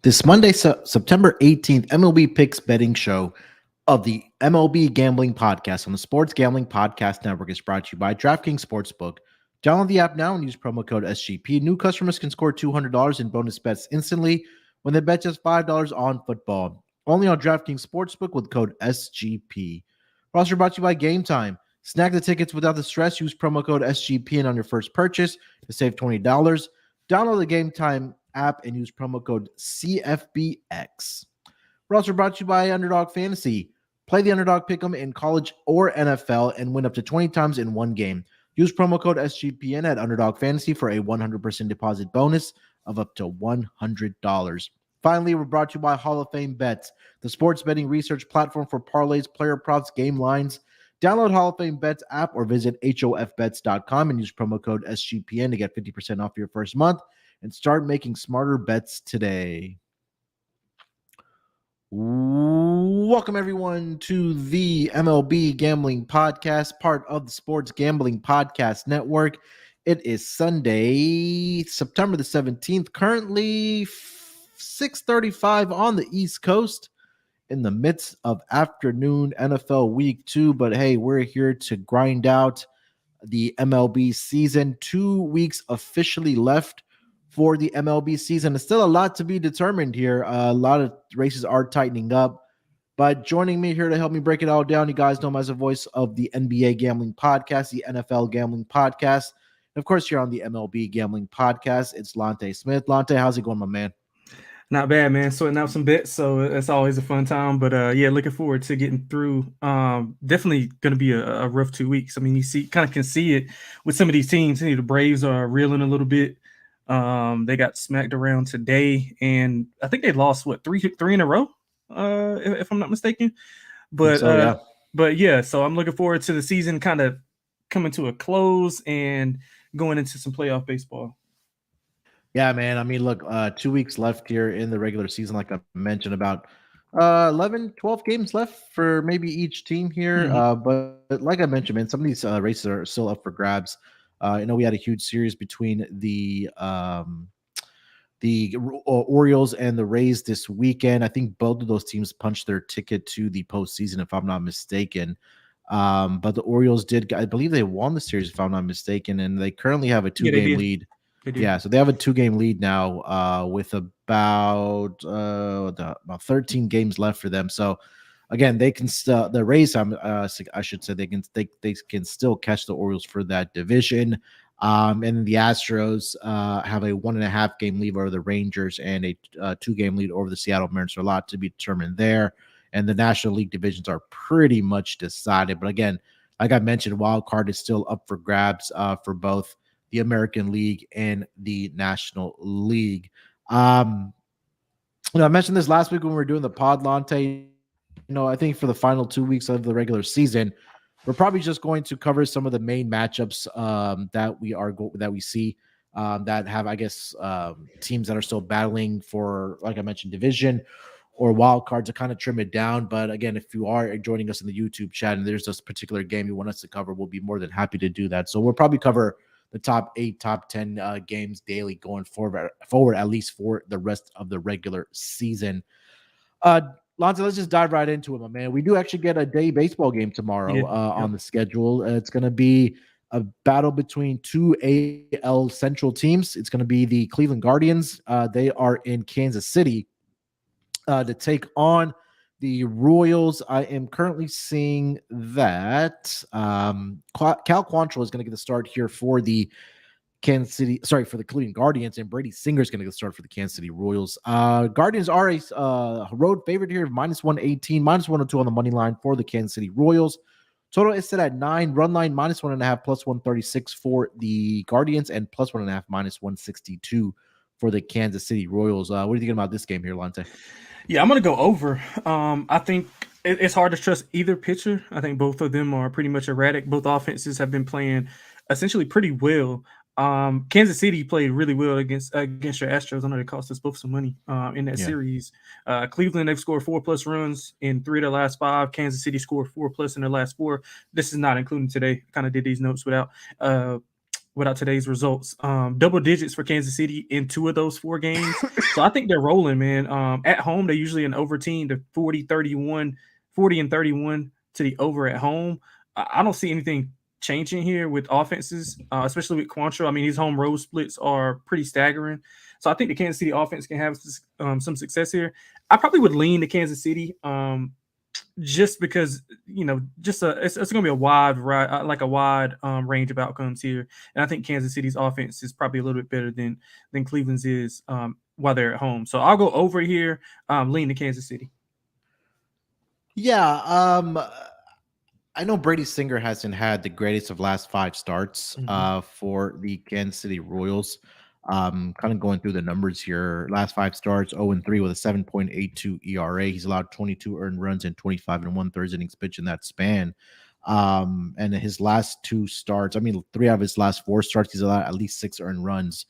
This Monday, September 18th, MLB Picks betting show of the MLB Gambling Podcast on the Sports Gambling Podcast Network is brought to you by DraftKings Sportsbook. Download the app now and use promo code SGP. New customers can score $200 in bonus bets instantly when they bet just $5 on football. Only on DraftKings Sportsbook with code SGP. We're also brought to you by Game Time. Snag the tickets without the stress. Use promo code SGPN on your first purchase to save $20. Download the Game Time app and use promo code CFBX. We're also brought to you by Underdog Fantasy. Play the Underdog Pick'em in college or NFL and win up to 20 times in one game. Use promo code SGPN at Underdog Fantasy for a 100% deposit bonus of up to $100. Finally, we're brought to you by Hall of Fame Bets, the sports betting research platform for parlays, player props, game lines. Download Hall of Fame Bets app or visit hofbets.com and use promo code SGPN to get 50% off your first month and start making smarter bets today. Welcome, everyone, to the MLB Gambling Podcast, part of the Sports Gambling Podcast Network. It is Sunday, September the 17th, currently 6:35 on the East Coast in the midst of afternoon NFL Week 2. But hey, we're here to grind out the MLB season. 2 weeks officially left for the MLB season. It's still a lot to be determined here. A lot of races are tightening up. But joining me here to help me break it all down, you guys know him as the voice of the NBA Gambling Podcast, the NFL Gambling Podcast. And of course, here on the MLB Gambling Podcast, it's Lonte Smith. Lonte, how's it going, my man? Not bad, man. Sorting out some bets, so it's always a fun time. But yeah, looking forward to getting through. Definitely going to be a rough 2 weeks. I mean, you can see it with some of these teams. The Braves are reeling a little bit. They got smacked around today, and I think they lost three in a row, if I'm not mistaken. But yeah. But yeah, so I'm looking forward to the season kind of coming to a close and going into some playoff baseball. Yeah, man. I mean, look, 2 weeks left here in the regular season, like I mentioned, about 11, 12 games left for maybe each team here. But like I mentioned, man, some of these races are still up for grabs. We had a huge series between the Orioles and the Rays this weekend. I think both of those teams punched their ticket to the postseason, if I'm not mistaken. But the Orioles did, I believe they won the series, if I'm not mistaken, and they currently have a 2-game lead. Yeah, so they have a 2-game lead now with about 13 games left for them. So again, they can still the Rays. I should say they can still catch the Orioles for that division. And the Astros have a 1.5 game lead over the Rangers and a 2-game lead over the Seattle Mariners. So a lot to be determined there. And the National League divisions are pretty much decided. But again, like I mentioned, wild card is still up for grabs for both the American League and the National League. I mentioned this last week when we were doing the pod, Lonte. I think for the final 2 weeks of the regular season, we're probably just going to cover some of the main matchups that we see that have, I guess, teams that are still battling for, like I mentioned, division or wild card to kind of trim it down. But again, if you are joining us in the YouTube chat and there's this particular game you want us to cover, we'll be more than happy to do that. So we'll probably cover the top 8, top 10 games daily going forward, at least for the rest of the regular season. Lonzo, let's just dive right into it, my man. We do actually get a day baseball game tomorrow on the schedule. It's going to be a battle between two AL Central teams. It's going to be the Cleveland Guardians. They are in Kansas City to take on the Royals. I am currently seeing that Cal Quantrill is going to get the start here for the for the Cleveland Guardians, and Brady Singer is going to get the start for the Kansas City Royals. Guardians are a road favorite here, -118, -102 on the money line for the Kansas City Royals. Total is set at 9. Run line -1.5, +136 for the Guardians, and +1.5, -162 for the Kansas City Royals. What are you thinking about this game here, Lonte? Yeah, I'm going to go over. I think it's hard to trust either pitcher. I think both of them are pretty much erratic. Both offenses have been playing essentially pretty well. Kansas City played really well against your Astros. I know they cost us both some money in that series. Cleveland, they've scored 4+ runs in 3 of their last 5. Kansas City scored 4+ in their last 4. This is not including today. Kind of did these notes without. without today's results. Double digits for Kansas City in 2 of those 4 games. So I think they're rolling, man. At home, they're usually an over team to 40-31, 40 and 31 to the over at home. I don't see anything changing here with offenses, especially with Quantrill. I mean, his home road splits are pretty staggering. So I think the Kansas City offense can have some success here. I probably would lean to Kansas City. Just because it's going to be a wide range of outcomes here, and I think Kansas City's offense is probably a little bit better than Cleveland's is while they're at home. So I'll go over here, lean to Kansas City. Yeah, I know Brady Singer hasn't had the greatest of last 5 starts for the Kansas City Royals. Kind of going through the numbers here. Last 5 starts, 0-3 with a 7.82 ERA. He's allowed 22 earned runs and 25 and 1/3 innings pitch in that span. And his last 2 starts, 3 out of his last 4 starts, he's allowed at least 6 earned runs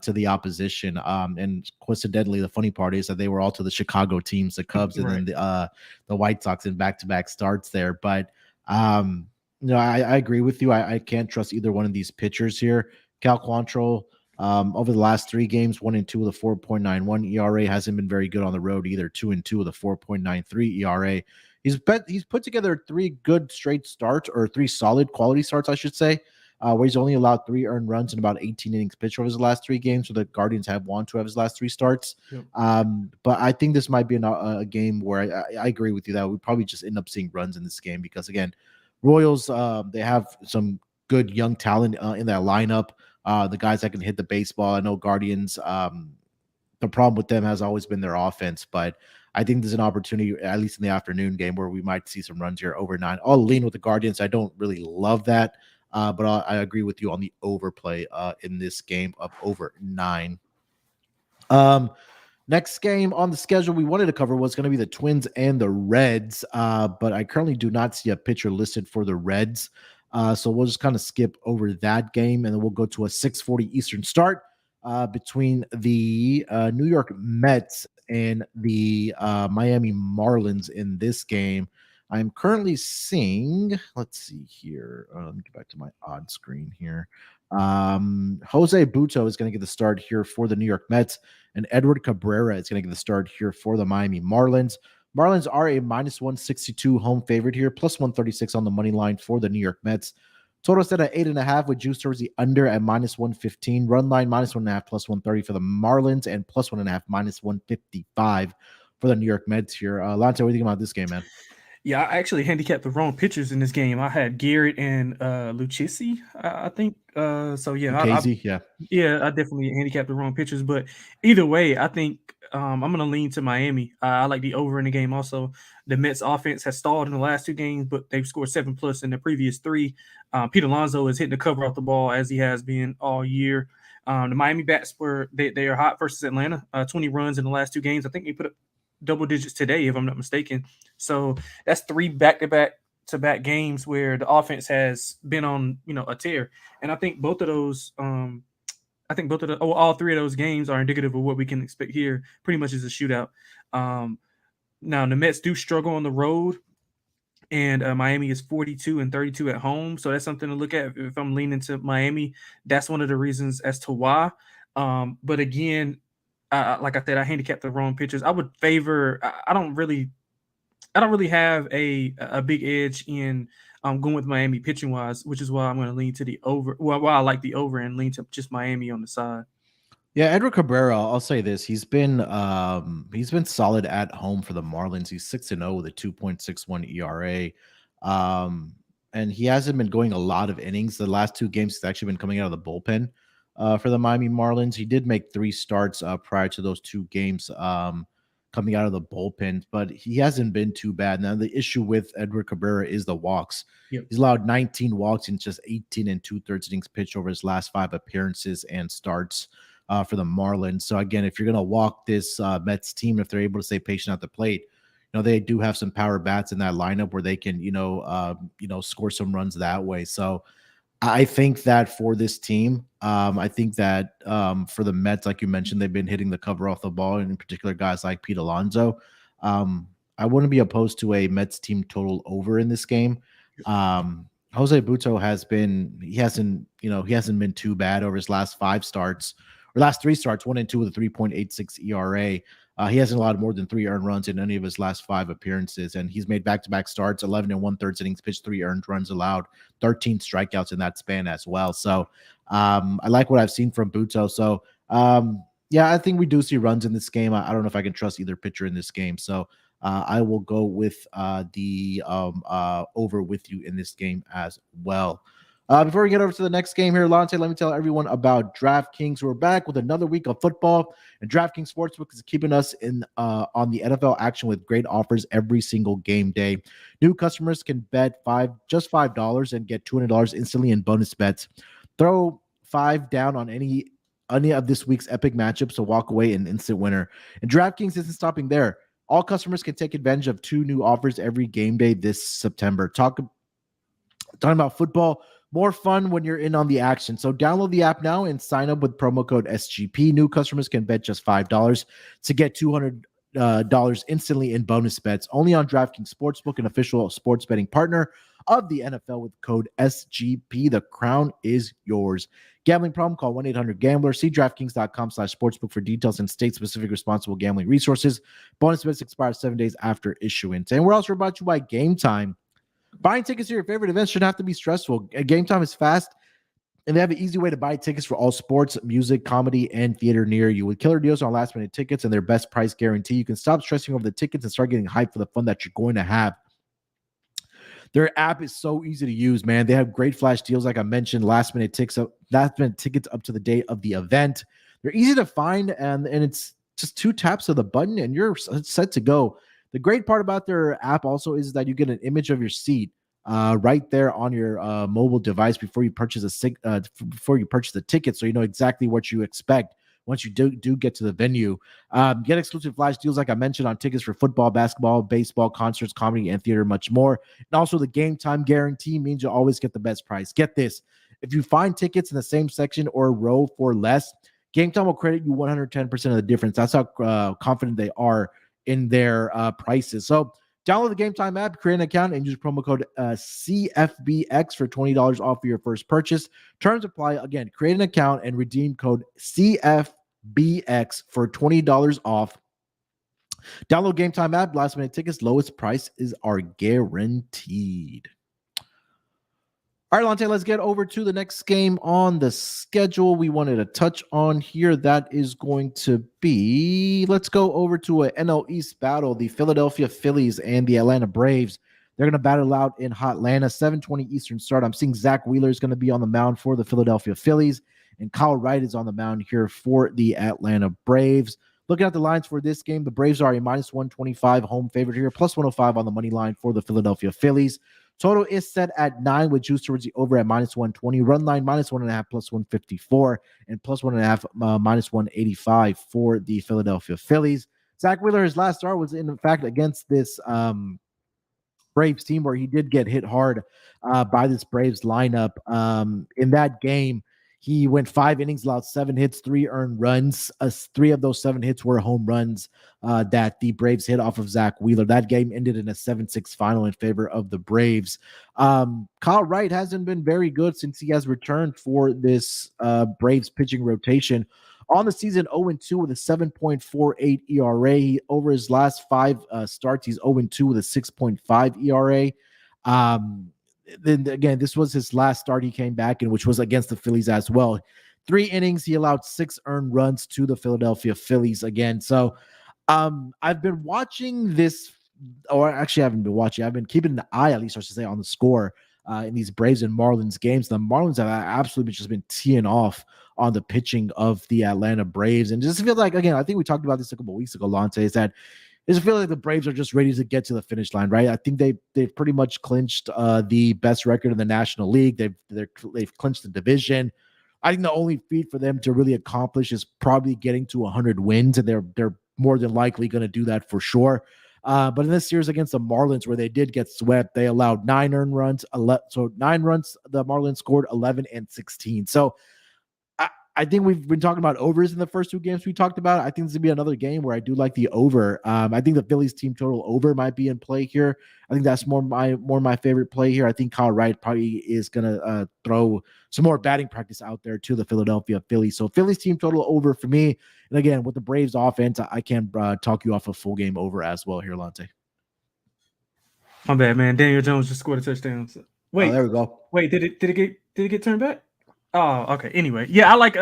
to the opposition. And coincidentally, the funny part is that they were all to the Chicago teams, the Cubs, and then the White Sox in back-to-back starts there. But I agree with you. I can't trust either one of these pitchers here. Cal Quantrill, over the last 3 games, 1-2 with a 4.91 ERA, hasn't been very good on the road either. 2-2 with a 4.93 ERA. He's put together 3 good straight starts, or 3 solid quality starts, I should say, where he's only allowed 3 earned runs in about 18 innings pitched over his last 3 games. So the Guardians have won 2 of his last 3 starts. Yep. But I think this might be a game where I agree with you that we probably just end up seeing runs in this game because, again, Royals, they have some good young talent in that lineup. The guys that can hit the baseball. I know Guardians, the problem with them has always been their offense, but I think there's an opportunity, at least in the afternoon game, where we might see some runs here over 9. I'll lean with the Guardians. I don't really love that, but I agree with you on the overplay in this game of over 9. Next game on the schedule we wanted to cover was going to be the Twins and the Reds, but I currently do not see a pitcher listed for the Reds. So we'll just kind of skip over that game, and then we'll go to a 6:40 Eastern start between the New York Mets and the Miami Marlins in this game. I'm currently seeing, let's see here. Let me get back to my odd screen here. Jose Butto is going to get the start here for the New York Mets, and Edward Cabrera is going to get the start here for the Miami Marlins. Marlins are a -162 home favorite here, +136 on the money line for the New York Mets. Total set at 8.5 with juice towards the under at -115. Run line -1.5 +130 for the Marlins, and +1.5 -155 for the New York Mets here. Lonte, what do you think about this game, man? Yeah, I actually handicapped the wrong pitchers in this game. I had Garrett and Lucchesi, I think. So yeah, I definitely handicapped the wrong pitchers. But either way, I think I'm going to lean to Miami. I like the over in the game. Also, the Mets offense has stalled in the last 2 games, but they've scored 7+ in the previous 3. Pete Alonso is hitting the cover off the ball as he has been all year. The Miami bats they are hot versus Atlanta. 20 runs in the last 2 games. I think they put up double digits today, if I'm not mistaken. So that's 3 back-to-back games where the offense has been on, a tear. And I think both of those, all 3 of those games are indicative of what we can expect here. Pretty much as a shootout. Now the Mets do struggle on the road, and Miami is 42 and 32 at home. So that's something to look at. If I'm leaning to Miami, that's one of the reasons as to why. But again, like I said, I handicapped the wrong pitchers. I would favor. I don't really have a big edge in going with Miami pitching wise, which is why I'm going to lean to the over. Well, why I like the over and lean to just Miami on the side. Yeah, Edward Cabrera, I'll say this. He's been solid at home for the Marlins. He's 6-0 with a 2.61 ERA. And he hasn't been going a lot of innings. The last 2 games, he's actually been coming out of the bullpen for the Miami Marlins. He did make 3 starts prior to those 2 games coming out of the bullpen, but he hasn't been too bad. Now, the issue with Edward Cabrera is the walks. Yep. He's allowed 19 walks in just 18 and 2/3 innings pitched over his last 5 appearances and starts for the Marlins. So again, if you're going to walk this Mets team, if they're able to stay patient at the plate, they do have some power bats in that lineup where they can, score some runs that way. So I think that for this team, I think that for the Mets, like you mentioned, they've been hitting the cover off the ball, and in particular, guys like Pete Alonso. I wouldn't be opposed to a Mets team total over in this game. Jose Butto hasn't been too bad over his last 5 starts or last 3 starts, 1-2 with a 3.86 ERA. He hasn't allowed more than 3 earned runs in any of his last 5 appearances, and he's made back-to-back starts, 11 and 1/3 innings pitched, 3 earned runs allowed, 13 strikeouts in that span as well. So I like what I've seen from Butto. So yeah, I think we do see runs in this game. I don't know if I can trust either pitcher in this game. So I will go with the over with you in this game as well. Before we get over to the next game here, Lonte, let me tell everyone about DraftKings. We're back with another week of football, and DraftKings Sportsbook is keeping us in on the NFL action with great offers every single game day. New customers can bet just $5 and get $200 instantly in bonus bets. Throw 5 down on any of this week's epic matchups to walk away an instant winner. And DraftKings isn't stopping there. All customers can take advantage of 2 new offers every game day this September. Talking about football, more fun when you're in on the action. So download the app now and sign up with promo code SGP. New customers can bet just $5 to get $200 instantly in bonus bets. Only on DraftKings Sportsbook, an official sports betting partner of the NFL with code SGP. The crown is yours. Gambling problem? Call 1-800-GAMBLER. See DraftKings.com/sportsbook for details and state-specific responsible gambling resources. Bonus bets expire 7 days after issuance. And we're also brought to you by Game Time. Buying tickets to your favorite events shouldn't have to be stressful. Game Time is fast, and they have an easy way to buy tickets for all sports, music, comedy, and theater near you. With killer deals on last-minute tickets and their best price guarantee, you can stop stressing over the tickets and start getting hyped for the fun that you're going to have. Their app is so easy to use, man. They have great flash deals, like I mentioned, last-minute tickets up to the day of the event. They're easy to find, and it's just 2 taps of the button, and you're set to go. The great part about their app also is that you get an image of your seat right there on your mobile device before you purchase the ticket, so you know exactly what you expect once you do get to the venue. Get exclusive flash deals, like I mentioned, on tickets for football, basketball, baseball, concerts, comedy, and theater, much more. And also the Game Time guarantee means you'll always get the best price. Get this. If you find tickets in the same section or row for less, Game Time will credit you 110% of the difference. That's how confident they are in their prices. So download the Game Time app, create an account, and use promo code CFBX for $20 off of your first purchase. Terms apply. Again, create an account and redeem code CFBX for $20 off. Download Game Time app. Last minute tickets, lowest prices are guaranteed. All right, Lonte, let's get over to the next game on the schedule we wanted to touch on here. That is going to be, let's go over to an NL East battle, the Philadelphia Phillies and the Atlanta Braves. They're going to battle out in Hotlanta, 7:20 Eastern start. I'm seeing Zach Wheeler is going to be on the mound for the Philadelphia Phillies, and Kyle Wright is on the mound here for the Atlanta Braves. Looking at the lines for this game, the Braves are a -125 home favorite here, +105 on the money line for the Philadelphia Phillies. Total is set at 9 with juice towards the over at -120. Run line -1.5 +154 and +1.5 -185 for the Philadelphia Phillies. Zach Wheeler, his last start was in fact against this Braves team where he did get hit hard by this Braves lineup. In that game, he went 5 innings, allowed 7 hits, 3 earned runs. 3 of those 7 hits were home runs that the Braves hit off of Zach Wheeler. That game ended in a 7-6 final in favor of the Braves. Kyle Wright hasn't been very good since he has returned for this Braves pitching rotation. On the season, 0-2 with a 7.48 ERA. Over his last 5 starts, he's 0-2 with a 6.5 ERA. Then again, this was his last start he came back in, which was against the Phillies as well. 3 innings, he allowed 6 earned runs to the Philadelphia Phillies again. So I've been watching this, or actually I haven't been watching. I've been keeping an eye, at least I should say, on the score in these Braves and Marlins games. The Marlins have absolutely just been teeing off on the pitching of the Atlanta Braves. And just feel like, again, I think we talked about this a couple of weeks ago, Lonte, is that I just feel like the Braves are just ready to get to the finish line, right? I think they've pretty much clinched the best record in the National League. They've clinched the division. I think the only feat for them to really accomplish is probably getting to 100 wins, and they're more than likely going to do that for sure. But in this series against the Marlins, where they did get swept, they allowed 9 earned runs. So 9 runs the Marlins scored, 11 and 16. So I think we've been talking about overs in the first two games we talked about. I think this would be another game where I do like the over. I think the Phillies team total over might be in play here. I think that's more my favorite play here. I think Kyle Wright probably is gonna throw some more batting practice out there to the Philadelphia Phillies. So Phillies team total over for me. And again, with the Braves offense, I can talk you off a full game over as well here, Lonte. My bad, man. Daniel Jones just scored a touchdown. So, wait, there we go. Wait, did it get turned back? Oh, okay. Anyway, yeah, I like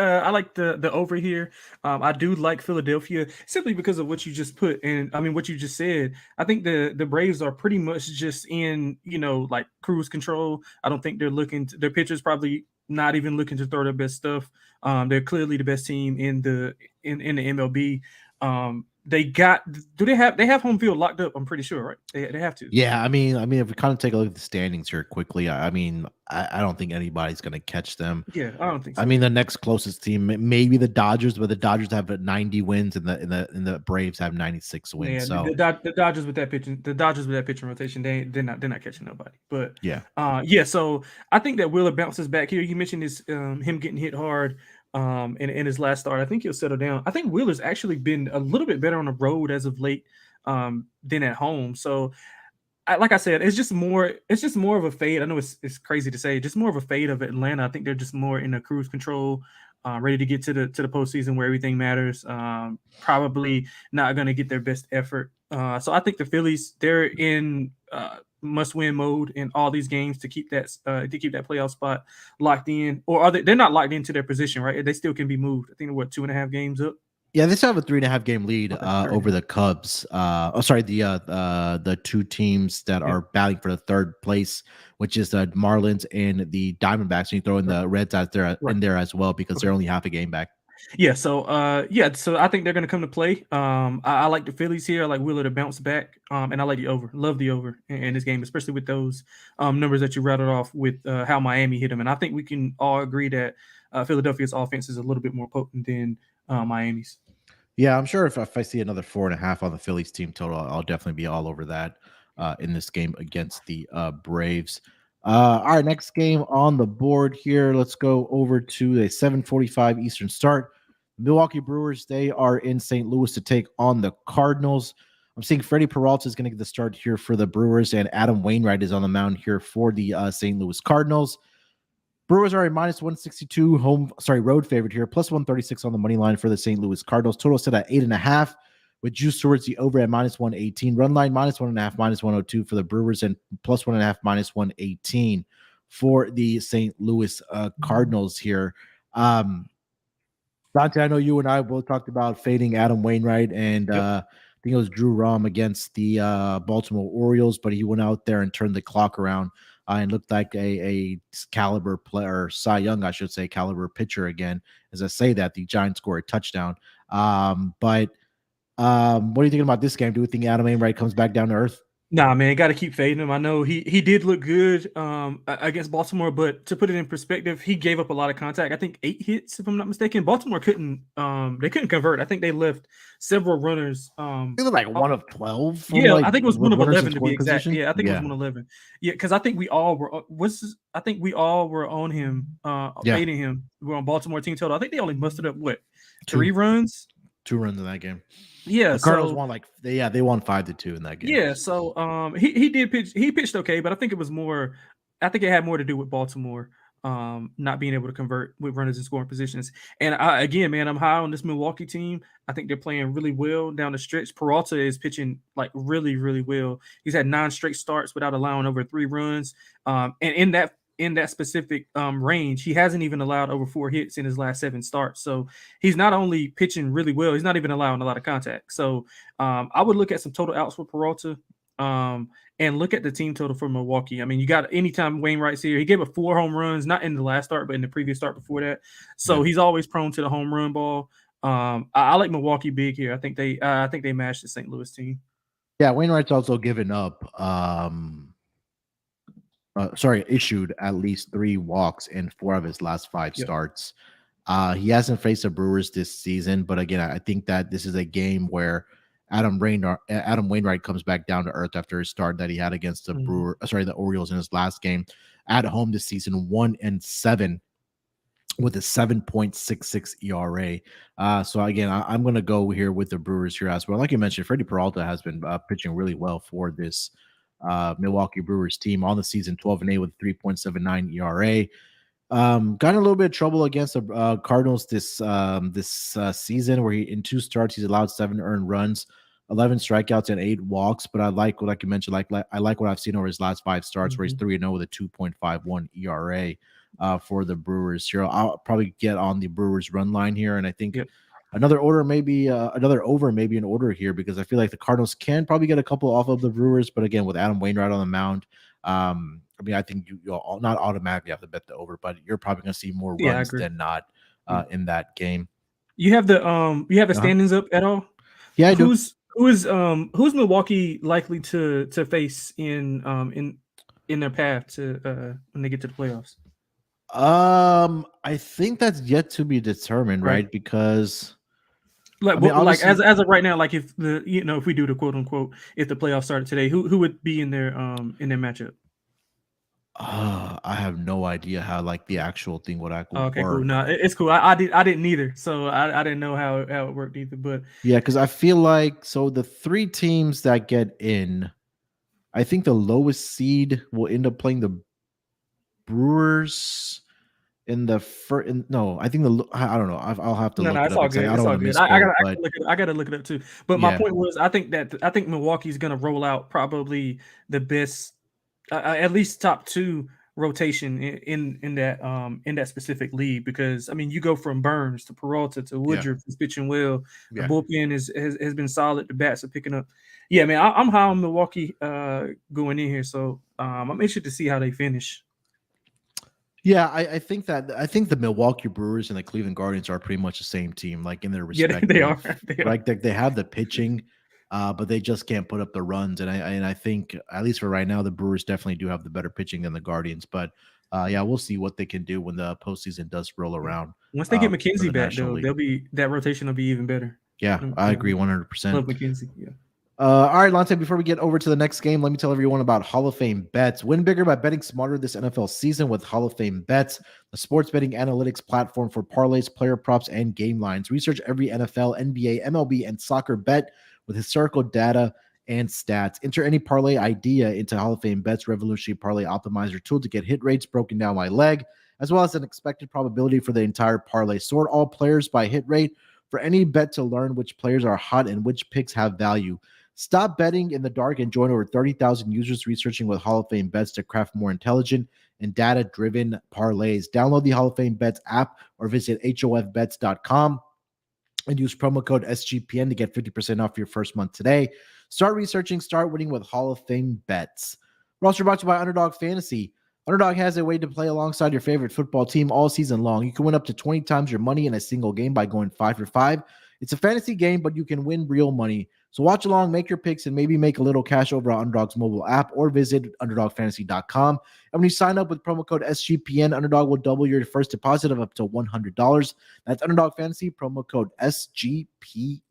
the over here. I do like Philadelphia simply because of what you just put, and I mean what you just said. I think the Braves are pretty much just in like cruise control. I don't think they're looking. Their pitchers probably not even looking to throw their best stuff. They're clearly the best team in the MLB. They have home field locked up? I'm pretty sure, right? They have to. Yeah, I mean, if we kind of take a look at the standings here quickly, I mean, I don't think anybody's going to catch them. Yeah, I don't think so. I mean, the next closest team, maybe the Dodgers, but the Dodgers have 90 wins, and the Braves have 96 wins. Yeah, so the Dodgers with that pitching rotation, they're not catching nobody. But yeah. So I think that Wheeler bounces back here. You mentioned this him getting hit hard. In his last start, I think he'll settle down. I think Wheeler's actually been a little bit better on the road as of late than at home. So, like I said, it's just more of a fade. I know it's crazy to say, just more of a fade of Atlanta. I think they're just more in a cruise control, ready to get to the postseason where everything matters. Probably not going to get their best effort. So I think the Phillies, they're in must-win mode in all these games to keep that playoff spot locked in, or are they're not locked into their position, right? They still can be moved. I think they're 2.5 games up. Yeah, they still have a 3.5 game lead over the Cubs. The two teams that are battling for the third place, which is the Marlins and the Diamondbacks. And you throw in the Red Sox there in there as well because they're only half a game back. Yeah, so so I think they're going to come to play. I like the Phillies here. I like Wheeler to bounce back, and I like the over. Love the over in this game, especially with those numbers that you rattled off with how Miami hit them. And I think we can all agree that Philadelphia's offense is a little bit more potent than Miami's. Yeah, I'm sure if I see another 4.5 on the Phillies team total, I'll definitely be all over that in this game against the Braves. All right, next game on the board here. Let's go over to a 7:45 Eastern start. Milwaukee Brewers, they are in St. Louis to take on the Cardinals. I'm seeing Freddie Peralta is going to get the start here for the Brewers, and Adam Wainwright is on the mound here for the St. Louis Cardinals. Brewers are a -162 road favorite here, +136 on the money line for the St. Louis Cardinals. Total set at 8.5, with juice towards the over at -118. Run line -1.5, -102 for the Brewers, and +1.5, -118 for the St. Louis Cardinals here. Dante, I know you and I both talked about fading Adam Wainwright, and I think it was Drew Rom against the Baltimore Orioles, but he went out there and turned the clock around and looked like a caliber player, Cy Young, I should say, caliber pitcher again. As I say that, the Giants score a touchdown. But what are you thinking about this game? Do you think Adam Wainwright comes back down to earth? Nah, man, got to keep fading him. I know he did look good against Baltimore, but to put it in perspective, he gave up a lot of contact. I think 8 hits, if I'm not mistaken. Baltimore couldn't convert. I think they left several runners. It was like 1 of 12. Yeah, I think it was 1 of 11 to be exact. Position? Yeah, I think it was 1 of 11. Yeah, because I think we all were. On him, fading him. We were on Baltimore team total. I think they only busted up 3 runs. 2 runs in that game. Yeah, the Cardinals won they won 5-2 in that game. Yeah, so he did pitch. He pitched okay, but I think it was more. I think it had more to do with Baltimore not being able to convert with runners in scoring positions. And again, man, I'm high on this Milwaukee team. I think they're playing really well down the stretch. Peralta is pitching like really, really well. He's had 9 straight starts without allowing over 3 runs. And in that specific range, he hasn't even allowed over 4 hits in his last 7 starts. So he's not only pitching really well, he's not even allowing a lot of contact. So I would look at some total outs for Peralta and look at the team total for Milwaukee. I mean, you got anytime Wainwright's here, he gave up 4 home runs, not in the last start, but in the previous start before that. So he's always prone to the home run ball. I like Milwaukee big here. I think they matched the St. Louis team. Yeah, Wainwright's also given up issued at least 3 walks in 4 of his last 5 starts. He hasn't faced the Brewers this season, but again, I think that this is a game where Adam Wainwright comes back down to earth after his start that he had against the Orioles in his last game at home this season, 1-7 with a 7.66 ERA. So again, I'm going to go here with the Brewers here as well. Like you mentioned, Freddie Peralta has been pitching really well for this Milwaukee Brewers team on the season, 12-8 with 3.79 ERA. Got in a little bit of trouble against the Cardinals this season, where in 2 starts he's allowed 7 earned runs, 11 strikeouts, and 8 walks. But I like what, like you mentioned, I like what I've seen over his last 5 starts, where he's 3-0 with a 2.51 ERA for the Brewers here. I'll probably get on the Brewers run line here, and I think another over maybe an order here, because I feel like the Cardinals can probably get a couple off of the Brewers, but again, with Adam Wainwright on the mound, I mean, I think you'll not automatically have to bet the over, but you're probably going to see more runs than not in that game. You have the standings up at all? Yeah, I do. Who's Milwaukee likely to face in their path to when they get to the playoffs? I think that's yet to be determined, right? Because as of right now, like if if we do the quote unquote, if the playoffs started today, who would be in their matchup? I have no idea how like the actual thing would actually work. Okay, cool. No, it's cool. I didn't either, so I didn't know how it worked either. But yeah, because I feel like the 3 teams that get in, I think the lowest seed will end up playing the Brewers in the first. No, I think I don't know. I'll have to look it up. All good. I don't want to misquote. I gotta look it up too. But my point was, I think Milwaukee's gonna roll out probably the best, at least top 2 rotation in that specific league, because I mean you go from Burns to Peralta to Woodruff is pitching well. The bullpen has been solid. The bats are picking up. Yeah, man, I'm high on Milwaukee going in here, so I'm interested to see how they finish. Yeah, I think the Milwaukee Brewers and the Cleveland Guardians are pretty much the same team, like in their respective. Yeah, they are. Like they have the pitching, but they just can't put up the runs. And I think, at least for right now, the Brewers definitely do have the better pitching than the Guardians. But yeah, we'll see what they can do when the postseason does roll around. Once they get McKenzie back, though, that rotation will be even better. Yeah, I agree 100%. Love McKenzie. Yeah. All right, Lonte, before we get over to the next game, let me tell everyone about Hall of Fame Bets. Win bigger by betting smarter this NFL season with Hall of Fame Bets, the sports betting analytics platform for parlays, player props, and game lines. Research every NFL, NBA, MLB, and soccer bet with historical data and stats. Enter any parlay idea into Hall of Fame Bets revolutionary parlay optimizer tool to get hit rates broken down by leg, as well as an expected probability for the entire parlay. Sort all players by hit rate for any bet to learn which players are hot and which picks have value. Stop betting in the dark and join over 30,000 users researching with Hall of Fame Bets to craft more intelligent and data-driven parlays. Download the Hall of Fame Bets app or visit hofbets.com and use promo code SGPN to get 50% off your first month today. Start researching, start winning with Hall of Fame Bets. We're also brought to you by Underdog Fantasy. Underdog has a way to play alongside your favorite football team all season long. You can win up to 20 times your money in a single game by going 5 for 5. It's a fantasy game, but you can win real money. So watch along, make your picks, and maybe make a little cash over on Underdog's mobile app or visit UnderdogFantasy.com. And when you sign up with promo code SGPN, Underdog will double your first deposit of up to $100. That's Underdog Fantasy, promo code SGPN.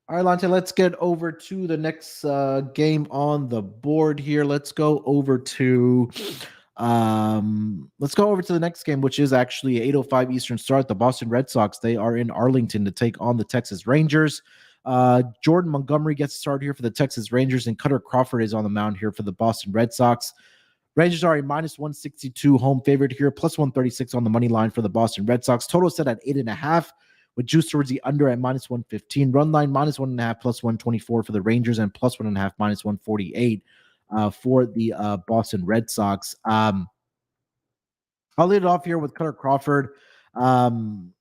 All right, Lonte, let's get over to the next game on the board here. Let's go over to the next game, which is actually 8:05 Eastern start. The Boston Red Sox, they are in Arlington to take on the Texas Rangers. Jordan Montgomery gets started here for the Texas Rangers, and Cutter Crawford is on the mound here for the Boston Red Sox. Rangers are a minus 162 home favorite here, plus 136 on the money line for the Boston Red Sox. Total set at 8.5, with juice towards the under at minus 115. Run line minus 1.5, plus 124 for the Rangers, and plus 1.5, minus 148 for the Boston Red Sox. I'll lead it off here with Cutter Crawford. Cutter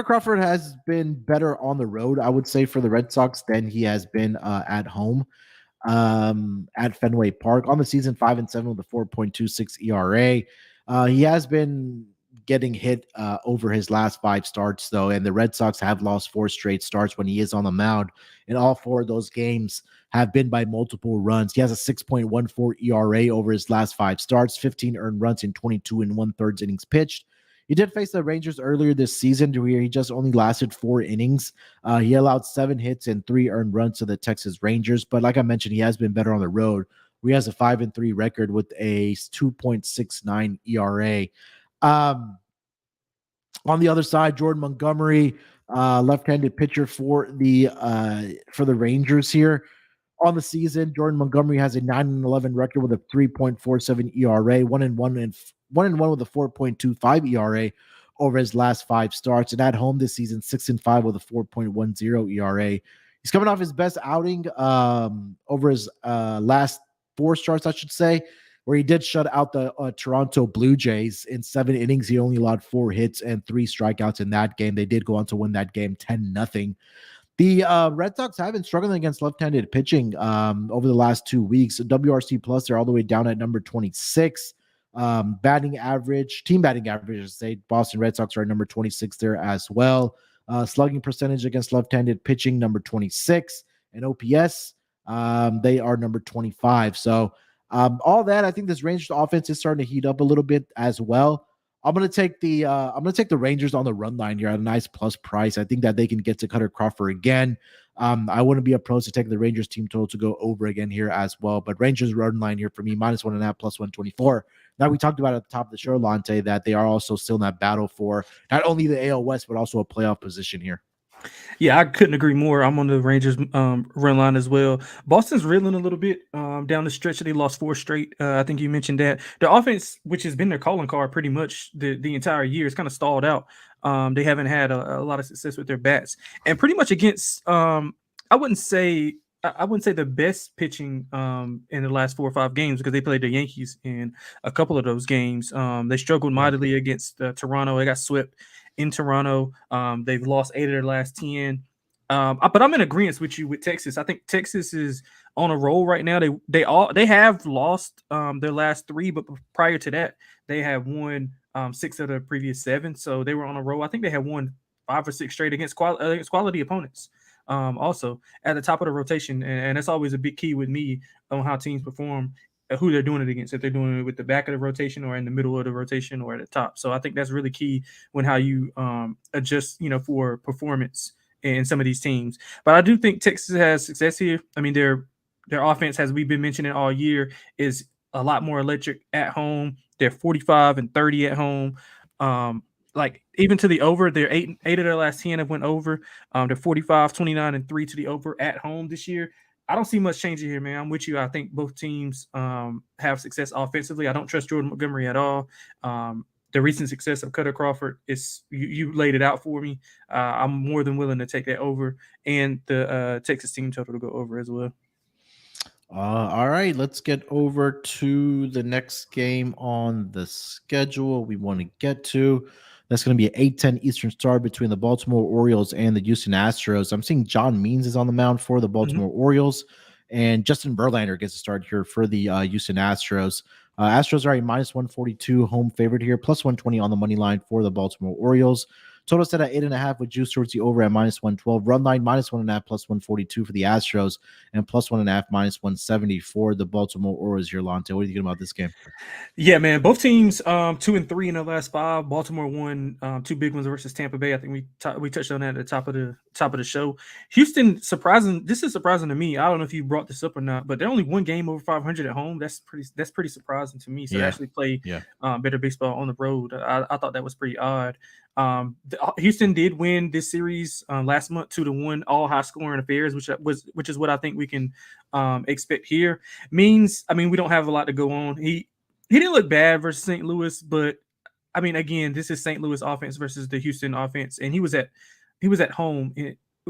Crawford has been better on the road, I would say, for the Red Sox than he has been at home at Fenway Park. On the season, 5-7 with a 4.26 ERA. He has been getting hit over his last 5 starts, though, and the Red Sox have lost 4 straight starts when he is on the mound, and all 4 of those games have been by multiple runs. He has a 6.14 ERA over his last 5 starts, 15 earned runs in 22 1/3 innings pitched. He did face the Rangers earlier this season, where he just only lasted 4 innings. He allowed 7 hits and 3 earned runs to the Texas Rangers, but like I mentioned, he has been better on the road where he has a 5-3 record with a 2.69 ERA. On the other side, Jordan Montgomery, left-handed pitcher for the Rangers here. On the season, Jordan Montgomery has a 9-11 record with a 3.47 ERA, 1-1 with a 4.25 ERA over his last 5 starts. And at home this season, 6-5 with a 4.10 ERA. He's coming off his best outing over his last 4 starts, I should say, where he did shut out the Toronto Blue Jays in 7 innings. He only allowed 4 hits and 3 strikeouts in that game. They did go on to win that game 10-0. The Red Sox have been struggling against left-handed pitching over the last 2 weeks. WRC plus, they're all the way down at number 26. Batting average, team batting average, I should say, Boston Red Sox are at number 26 there as well. Slugging percentage against left-handed pitching, number 26. And OPS, they are number 25. So all that, I think this Rangers offense is starting to heat up a little bit as well. I'm gonna take the Rangers on the run line here at a nice plus price. I think that they can get to Cutter Crawford again. I wouldn't be opposed to taking the Rangers team total to go over again here as well. But Rangers run line here for me, -1.5 plus 124. Now we talked about at the top of the show, Lonte, that they are also still in that battle for not only the AL West but also a playoff position here. Yeah, I couldn't agree more. I'm on the Rangers run line as well. Boston's reeling a little bit down the stretch. They lost 4 straight. I think you mentioned that. The offense, which has been their calling card pretty much the entire year, is kind of stalled out. They haven't had a lot of success with their bats. And pretty much against, I wouldn't say the best pitching in the last 4 or 5 games, because they played the Yankees in a couple of those games. They struggled mightily against Toronto. They got swept in Toronto. They've lost 8 of their last 10. But I'm in agreement with you with Texas. I think Texas is on a roll right now. They have lost their last 3, but prior to that, they have won 6 of the previous 7. So they were on a roll. I think they had won 5 or 6 straight against quality opponents. Also at the top of the rotation, and that's always a big key with me on how teams perform, who they're doing it against, if they're doing it with the back of the rotation or in the middle of the rotation or at the top. So I think that's really key when how you adjust, for performance in some of these teams. But I do think Texas has success here. I mean, their offense, as we've been mentioning all year, is a lot more electric at home. They're 45-30 at home. Like even to the over, they're 8 of their last 10 have went over. They're 45-29-3 to the over at home this year. I don't see much changing here, man. I'm with you. I think both teams have success offensively. I don't trust Jordan Montgomery at all. The recent success of Cutter Crawford is you laid it out for me. I'm more than willing to take that over, and the Texas team total to go over as well. All right, let's get over to the next game on the schedule we want to get to. That's going to be an 8:10 Eastern start between the Baltimore Orioles and the Houston Astros. I'm seeing John Means is on the mound for the Baltimore Orioles, and Justin Verlander gets a start here for the Houston Astros. Astros are a -142 home favorite here, +120 on the money line for the Baltimore Orioles. Total set at 8.5 with juice towards the over at -112. Run line -1.5 +142 for the Astros, and +1.5 -170 for the Baltimore Orioles here. Lonte, what do you think about this game? Yeah, man. Both teams 2-3 in the last 5. Baltimore won 2 big ones versus Tampa Bay. I think we touched on that at the top of the show. Houston, surprising. This is surprising to me. I don't know if you brought this up or not, but they're only 1 game over 500 at home. That's pretty surprising to me. So they actually play better baseball on the road. I thought that was pretty odd. Houston did win this series last month 2-1, all high scoring affairs, which is what I think we can expect here. Means, I mean, we don't have a lot to go on. He didn't look bad versus St. Louis, but I mean, again, this is St. Louis offense versus the Houston offense, and he was at home.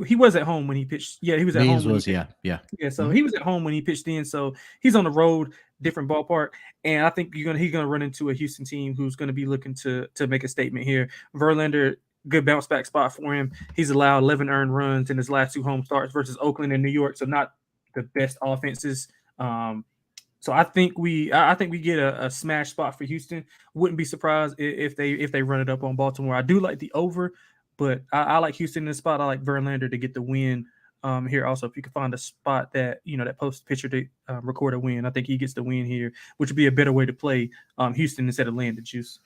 He was at home when he pitched. Yeah, he was at home. So he was at home when he pitched in. So he's on the road, different ballpark, and I think he's gonna run into a Houston team who's gonna be looking to make a statement here. Verlander, good bounce back spot for him. He's allowed 11 earned runs in his last 2 home starts versus Oakland and New York, so not the best offenses. So I think we get a smash spot for Houston. Wouldn't be surprised if they run it up on Baltimore. I do like the over, but I like Houston in the spot. I like Verlander to get the win here. Also, if you can find a spot that that post pitcher to record a win, I think he gets the win here, which would be a better way to play Houston instead of laying the juice.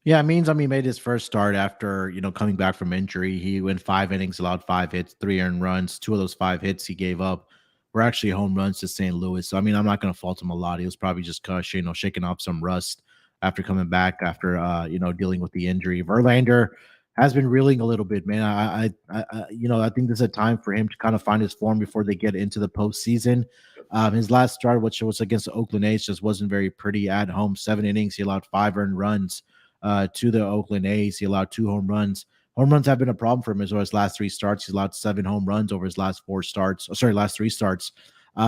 Yeah, Means, made his first start after, coming back from injury. He went 5 innings, allowed 5 hits, 3 earned runs. 2 of those 5 hits he gave up were actually home runs to St. Louis. So I mean, I'm not going to fault him a lot. He was probably just shaking off some rust after coming back after dealing with the injury. Verlander has been reeling a little bit, man. I think this is a time for him to kind of find his form before they get into the postseason. His last start, which was against the Oakland A's, just wasn't very pretty at home. 7 innings, he allowed 5 earned runs to the Oakland A's. He allowed 2 home runs. Home runs have been a problem for him as well. His last 3 starts, he's allowed 7 home runs over his last 3 starts. But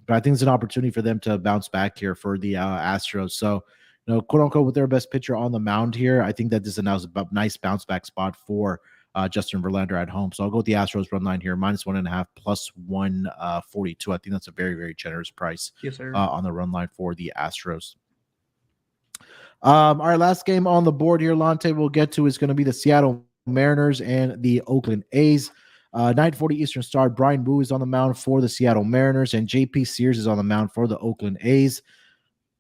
I think it's an opportunity for them to bounce back here for the Astros. So, quote unquote, with their best pitcher on the mound here, I think that this is a nice bounce back spot for Justin Verlander at home. So I'll go with the Astros run line here, -1.5 plus 142. I think that's a very, very generous price on the run line for the Astros. Our last game on the board here, Lonte, we'll get to is going to be the Seattle Mariners and the Oakland A's. 9:40 Eastern start. Brian Wu is on the mound for the Seattle Mariners, and JP Sears is on the mound for the Oakland A's.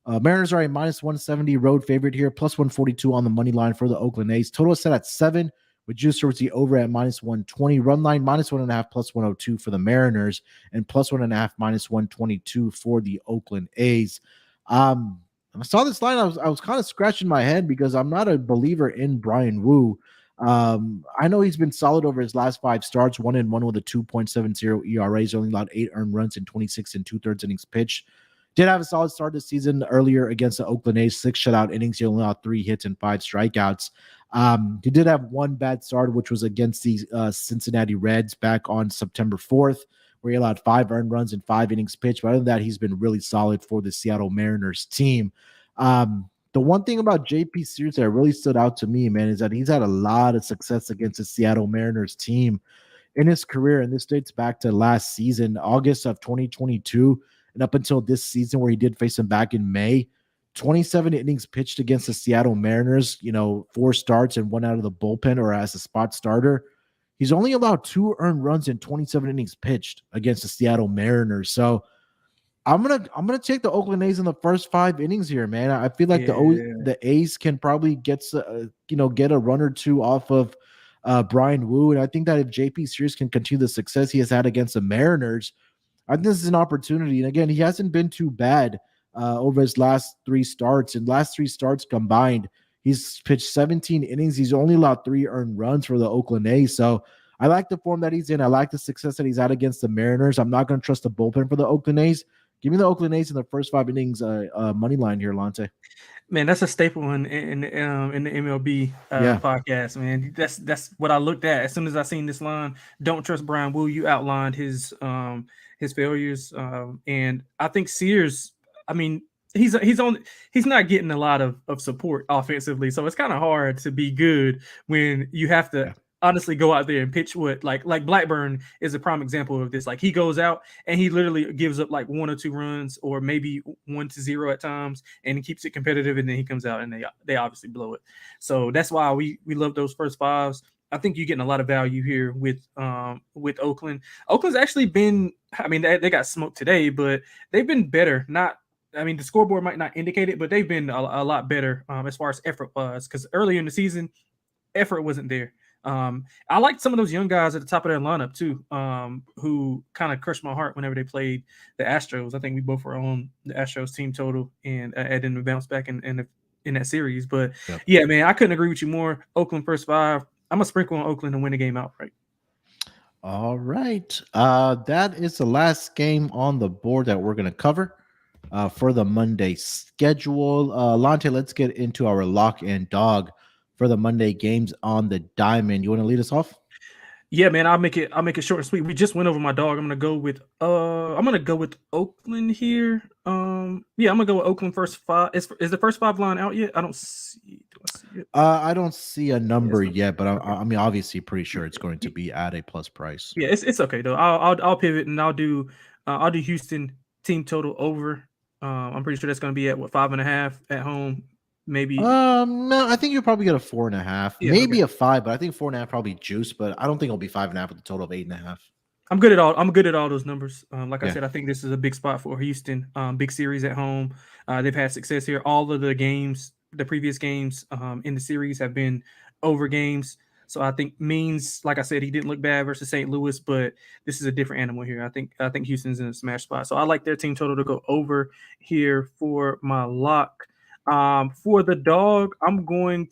Mariners are a -170 road favorite here, +142 on the money line for the Oakland A's. Total is set at 7, with juice towards the over at -120. Run line -1.5 plus 102 for the Mariners, and +1.5 -122 for the Oakland A's. I saw this line. I was kind of scratching my head because I'm not a believer in Brian Wu. I know he's been solid over his last 5 starts, 1-1 with a 2.70 ERA. He's only allowed 8 earned runs in 26 2/3 innings pitched. Did have a solid start this season earlier against the Oakland A's, 6 shutout innings. He only allowed 3 hits and 5 strikeouts. He did have one bad start, which was against the Cincinnati Reds back on September 4th, where he allowed 5 earned runs and 5 innings pitched. But other than that, he's been really solid for the Seattle Mariners team. The one thing about JP Sears that really stood out to me, man, is that he's had a lot of success against the Seattle Mariners team in his career. And this dates back to last season, August of 2022, and up until this season where he did face him back in May. 27 innings pitched against the Seattle Mariners, 4 starts and 1 out of the bullpen or as a spot starter. He's only allowed 2 earned runs in 27 innings pitched against the Seattle Mariners. So I'm gonna take the Oakland A's in the first 5 innings here, man. I feel like the A's can probably get a run or 2 off of Brian Wu, and I think that if JP Sears can continue the success he has had against the Mariners, I think this is an opportunity. And again, he hasn't been too bad over his last 3 starts. And last 3 starts combined, he's pitched 17 innings. He's only allowed 3 earned runs for the Oakland A's. So I like the form that he's in. I like the success that he's had against the Mariners. I'm not going to trust the bullpen for the Oakland A's. Give me the Oakland A's in the first 5 innings money line here, Lonte. Man, that's a staple in the MLB podcast, man. That's what I looked at as soon as I seen this line. Don't trust Brian Wu. You outlined his failures, and I think Sears. I mean, he's not getting a lot of support offensively, so it's kind of hard to be good when you have to honestly go out there and pitch what like Blackburn is a prime example of this. Like he goes out and he literally gives up like 1 or 2 runs or maybe 1-0 at times, and he keeps it competitive, and then he comes out and they obviously blow it. So that's why we love those first 5s. I think you're getting a lot of value here with Oakland. Oakland's actually been, I mean, they got smoked today, but they've been better. The scoreboard might not indicate it, but they've been a lot better as far as effort was, because earlier in the season, effort wasn't there. I liked some of those young guys at the top of their lineup too, who kind of crushed my heart whenever they played the Astros. I think we both were on the Astros team total, and then we bounced back in that series. But yeah, man, I couldn't agree with you more. Oakland first 5. I'm gonna sprinkle on Oakland and win the game outright. All right, that is the last game on the board that we're gonna cover for the Monday schedule. Lonte, let's get into our lock and dog for the Monday games on the diamond. You want to lead us off? Yeah, man, I'll make it short and sweet. We just went over my dog. I'm gonna go with Oakland here. I'm gonna go with Oakland first 5. Is the first 5 line out yet? I don't see. Do I see it? I don't see a number yet, but I mean, obviously, pretty sure it's going to be at a plus price. Yeah, it's okay though. I'll pivot and I'll do Houston team total over. I'm pretty sure that's gonna be at 5.5 at home. Maybe no, I think you'll probably get a 4.5, maybe a 5, but I think 4.5 probably juice, but I don't think it'll be 5.5 with a total of 8.5. I'm good at all those numbers. Like I said, I think this is a big spot for Houston. Big series at home. They've had success here. All of the previous games in the series have been over games. So I think Means, like I said, he didn't look bad versus St. Louis, but this is a different animal here. I think Houston's in a smash spot. So I like their team total to go over here for my lock. For the dog, I'm gonna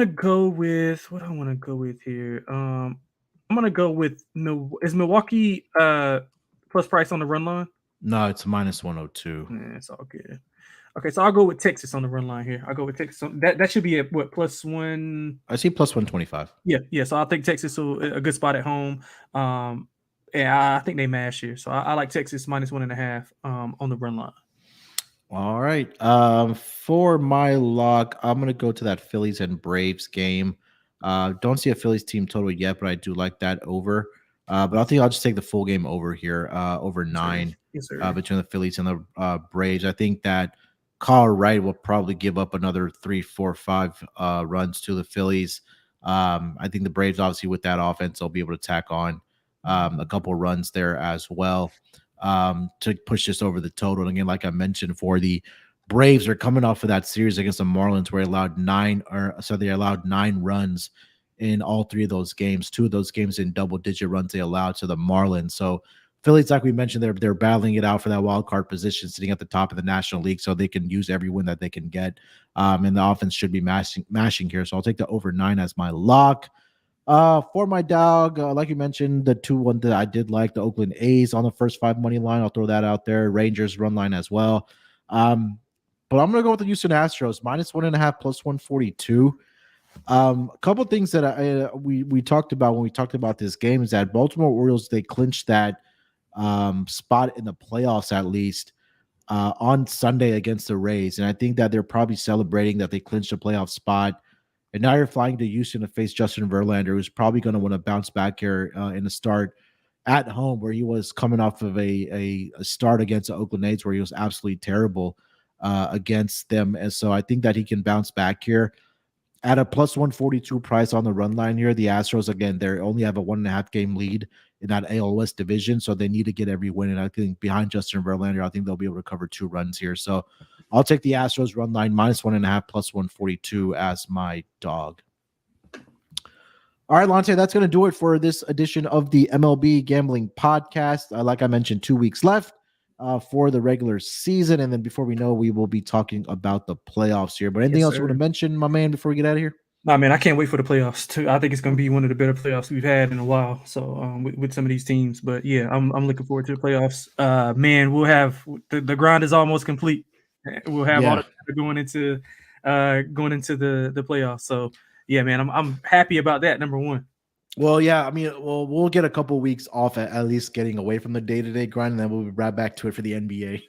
go with what I want to go with here. I'm gonna go with is Milwaukee plus price on the run line? No, it's minus 102. Yeah, it's all good. Okay, so I'll go with Texas on the run line here. I'll go with Texas. That should be at what, plus one? I see plus 125. Yeah. So I think Texas will a good spot at home. Yeah, I think they mash here. So I like Texas minus 1.5 on the run line. All right. For my lock, I'm gonna go to that Phillies and Braves game. Don't see a Phillies team total yet, but I do like that over. But I think I'll just take the full game over here, over 9, yes, sir. between the Phillies and the Braves. I think that Kyle Wright will probably give up another 3, 4, 5 runs to the Phillies. I think the Braves, obviously, with that offense, they'll be able to tack on a couple runs there as well, to push this over the total. And again, like I mentioned, for the Braves, are coming off of that series against the Marlins where they allowed 9 runs in all 3 of those games. 2 of those games in double-digit runs they allowed to the Marlins. So Phillies, like we mentioned, they're battling it out for that wild card position, sitting at the top of the National League, so they can use every win that they can get. And the offense should be mashing here. So I'll take the over 9 as my lock. For my dog, like you mentioned, the 2-1 that I did like, the Oakland A's on the first 5 money line. I'll throw that out there. Rangers run line as well. But I'm going to go with the Houston Astros, minus 1.5 plus 142. A couple things that we talked about when we talked about this game is that Baltimore Orioles, they clinched that spot in the playoffs, at least on Sunday against the Rays. And I think that they're probably celebrating that they clinched a playoff spot. And now you're flying to Houston to face Justin Verlander, who's probably going to want to bounce back here in the start at home, where he was coming off of a start against the Oakland A's where he was absolutely terrible against them. And so I think that he can bounce back here. At a plus 142 price on the run line here, the Astros, again, they only have a 1.5 game lead in that AL West division, so they need to get every win. And I think behind Justin Verlander, I think they'll be able to cover 2 runs here. So I'll take the Astros run line minus 1.5 plus 142 as my dog. All right, Lonte, that's going to do it for this edition of the MLB Gambling Podcast. Like I mentioned, 2 weeks left for the regular season. And then before we know, we will be talking about the playoffs here. But anything else you want to mention, my man, before we get out of here? No, man, I can't wait for the playoffs too. I think it's going to be one of the better playoffs we've had in a while. So with some of these teams, but yeah, I'm looking forward to the playoffs. Man, we'll have the grind is almost complete. We'll have all the going into the playoffs. So yeah, man, I'm happy about that. Number one. Well, yeah, I mean, we'll get a couple weeks off at least getting away from the day-to-day grind, and then we'll be right back to it for the NBA.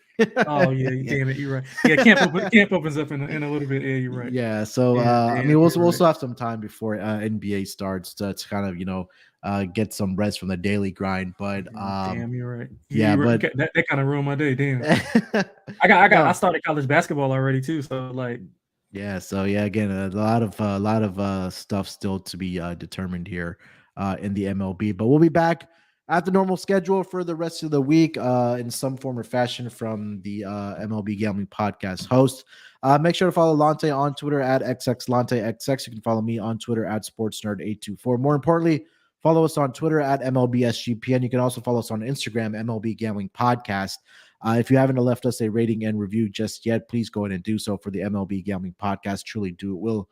Oh yeah, damn it, you're right. Yeah, camp opens up in a little bit. Yeah, you're right. Yeah, so I mean, we'll still have some time before NBA starts to kind of get some rest from the daily grind. But damn, you're right. But that kind of ruined my day. Damn, I started college basketball already too. So like. Yeah, so yeah, again, a lot of stuff still to be determined here in the MLB, but we'll be back at the normal schedule for the rest of the week in some form or fashion from the MLB Gambling Podcast host. Make sure to follow Lonte on Twitter at XXLonteXX. You can follow me on Twitter at SportsNerd824. More importantly, follow us on Twitter at MLB SGPN. You can also follow us on Instagram, MLB Gambling Podcast. If you haven't left us a rating and review just yet, please go ahead and do so for the MLB Gambling Podcast. Truly do. We'll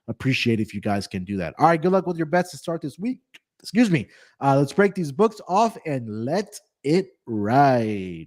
appreciate if you guys can do that. All right, good luck with your bets to start this week. Excuse me. Let's break these books off and let it ride.